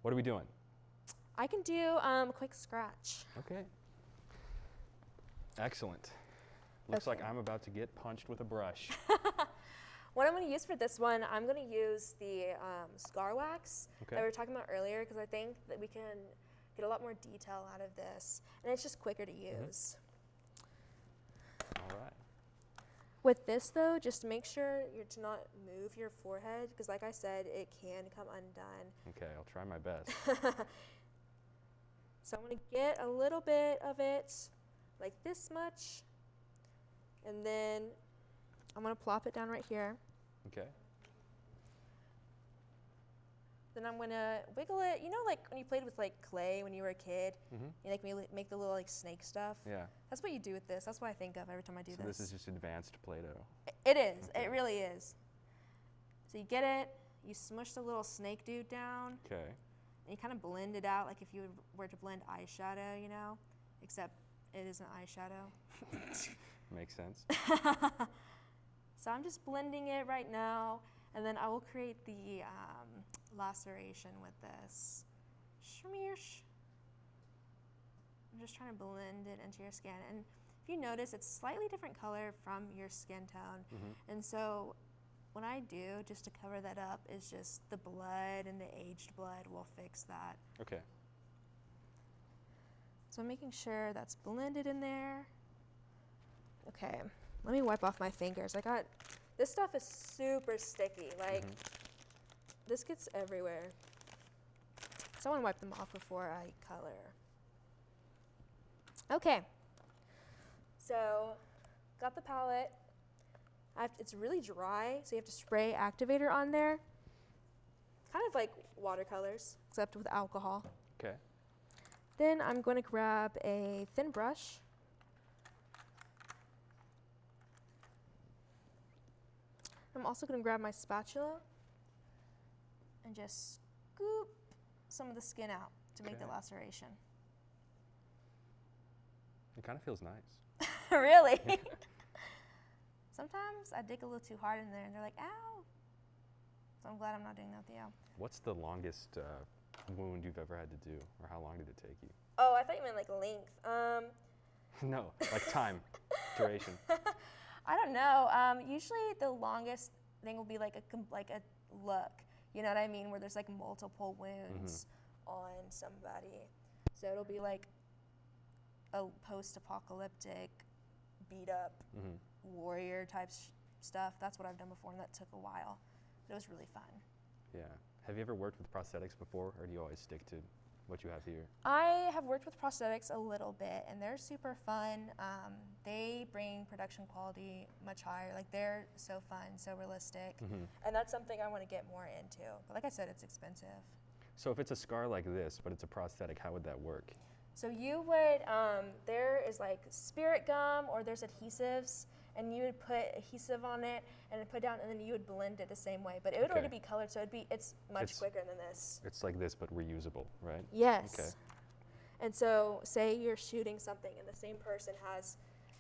What are we doing? I can do a quick scratch. Okay. Excellent. Looks like Okay. I'm about to get punched with a brush. What I'm going to use for this one, I'm going to use the scar wax Okay. that we were talking about earlier, because I think that we can get a lot more detail out of this, and it's just quicker to use. All right. With this though, just make sure you're to not move your forehead, because like I said, it can come undone. Okay, I'll try my best. So I'm going to get a little bit of it, like this much, and then I'm going to plop it down right here. Okay. Then I'm going to wiggle it. You know, like when you played with like clay when you were a kid, you like make the little like snake stuff? Yeah. That's what you do with this. That's what I think of every time I do So this is just advanced Play-Doh. It is. Okay. It really is. So you get it, you smush the little snake dude down, Okay. and you kind of blend it out like if you were to blend eyeshadow, you know, except it isn't eyeshadow. Makes sense. So I'm just blending it right now, and then I will create the laceration with this. Shmearsh. I'm just trying to blend it into your skin. And if you notice, it's slightly different color from your skin tone. And so what I do, just to cover that up, is just the blood, and the aged blood will fix that. Okay. So I'm making sure that's blended in there. Okay, let me wipe off my fingers. This stuff is super sticky. Like, this gets everywhere. So I want to wipe them off before I color. Okay, so got the palette. It's really dry, so you have to spray activator on there. Kind of like watercolors, except with alcohol. Okay. Then I'm going to grab a thin brush. I'm also going to grab my spatula and just scoop some of the skin out to make the Okay. laceration. It kind of feels nice. Really? Sometimes I dig a little too hard in there and they're like, ow. So I'm glad I'm not doing that with you. What's the longest wound you've ever had to do, or how long did it take you? Oh, I thought you meant like length. No, like time, duration. I don't know. Usually the longest thing will be like a look. You know what I mean? Where there's like multiple wounds on somebody. So it'll be like a post-apocalyptic, beat-up warrior type stuff. That's what I've done before, and that took a while. But it was really fun. Yeah. Have you ever worked with prosthetics before, or do you always stick to what you have here? I have worked with prosthetics a little bit, and they're super fun. They bring production quality much higher. Like, they're so fun, so realistic. And that's something I want to get more into. But like I said, it's expensive. So if it's a scar like this, but it's a prosthetic, how would that work? So you would, there is like spirit gum, or there's adhesives, and you would put adhesive on it and put down, and then you would blend it the same way. But it would already be colored, so it's much quicker than this. It's like this, but reusable, right? Yes. Okay. And so say you're shooting something and the same person has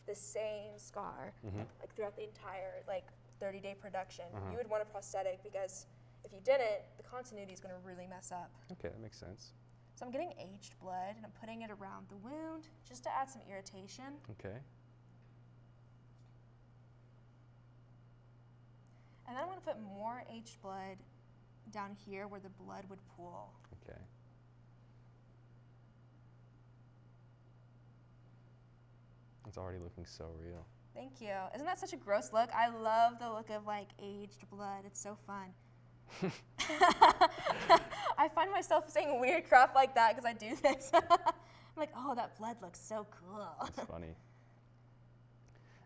the same scar, like throughout the entire like 30-day production. You would want a prosthetic, because if you didn't, the continuity is going to really mess up. Okay, that makes sense. So I'm getting aged blood and I'm putting it around the wound just to add some irritation. Okay. And then I'm going to put more aged blood down here where the blood would pool. Okay. It's already looking so real. Thank you. Isn't that such a gross look? I love the look of like aged blood. It's so fun. I find myself saying weird crap like that because I do this. I'm like, oh, that blood looks so cool. It's funny.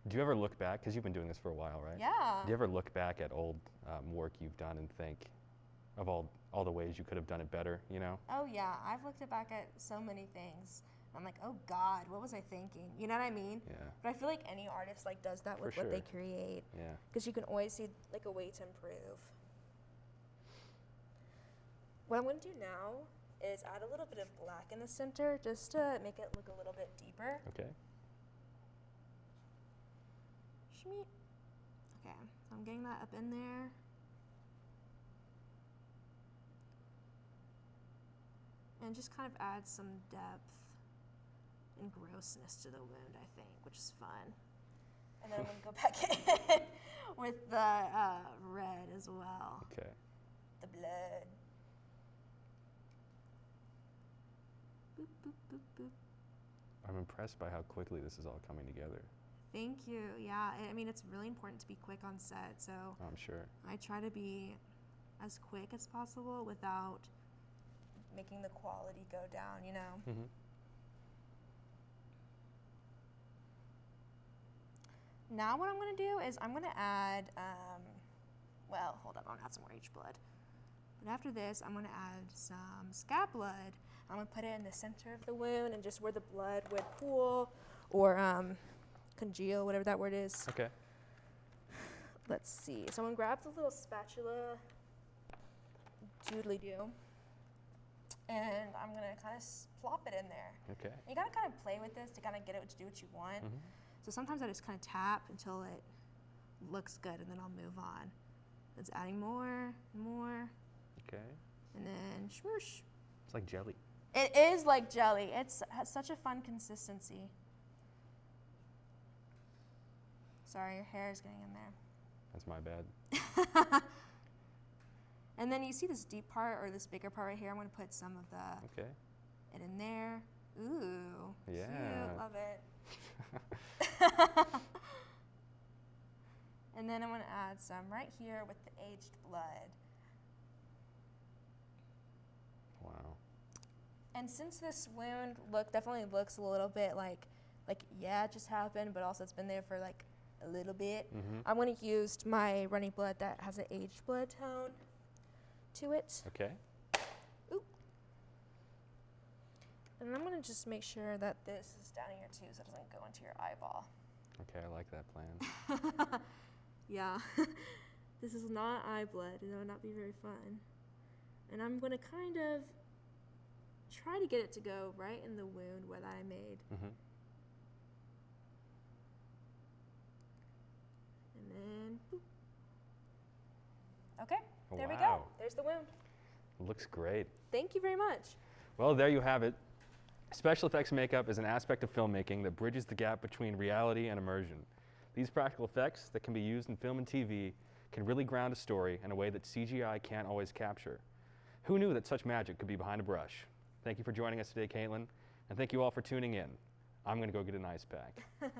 Do you ever look back, because you've been doing this for a while, right? Yeah. Do you ever look back at old work you've done and think of all the ways you could have done it better, you know? Oh yeah, I've looked back at so many things. I'm like, oh God, what was I thinking? You know what I mean? Yeah. But I feel like any artist like does that with For what they sure. create. Yeah. Because you can always see like a way to improve. What I'm going to do now is add a little bit of black in the center just to make it look a little bit deeper. Okay. Schmeat. Okay, so I'm getting that up in there. And just kind of add some depth and grossness to the wound, I think, which is fun. And then I'm going to go back in with the red as well. Okay. The blood. Boop, boop, boop, boop. I'm impressed by how quickly this is all coming together. Thank you. Yeah, I mean, it's really important to be quick on set, so I'm sure. I try to be as quick as possible without making the quality go down, you know? Mm-hmm. Now what I'm going to do is I'm going to add, well, hold up, I'm going to add some more H blood. But after this, I'm going to add some scat blood. I'm going to put it in the center of the wound and just where the blood would pool or congeal, whatever that word is. Okay. Let's see. So I'm going to grab the little spatula, doodly-doo, and I'm going to kind of plop it in there. Okay. You got to kind of play with this to kind of get it to do what you want. Mm-hmm. So sometimes I just kind of tap until it looks good, and then I'll move on. It's adding more and more. Okay. And then smoosh. It's like jelly. It is like jelly. It has such a fun consistency. Sorry, your hair is getting in there. That's my bad. And then you see this deep part or this bigger part right here. I'm going to put some of Okay. it in there. Ooh, Yeah. cute. Love it. And then I'm going to add some right here with the aged blood. Wow. And since this wound definitely looks a little bit like yeah, it just happened, but also it's been there for like a little bit, Mm-hmm. I'm going to use my runny blood that has an aged blood tone to it. Okay. Ooh. And I'm going to just make sure that this is down here too so it doesn't go into your eyeball. Okay, I like that plan. Yeah. This is not eye blood, and it would not be very fun. And I'm going to kind of try to get it to go right in the wound that I made. Mm-hmm. And then, boop. Okay, Oh, there we go. wow. There's the wound. Looks great. Thank you very much. Well, there you have it. Special effects makeup is an aspect of filmmaking that bridges the gap between reality and immersion. These practical effects that can be used in film and TV can really ground a story in a way that CGI can't always capture. Who knew that such magic could be behind a brush? Thank you for joining us today, Caitlin, and thank you all for tuning in. I'm going to go get an ice pack.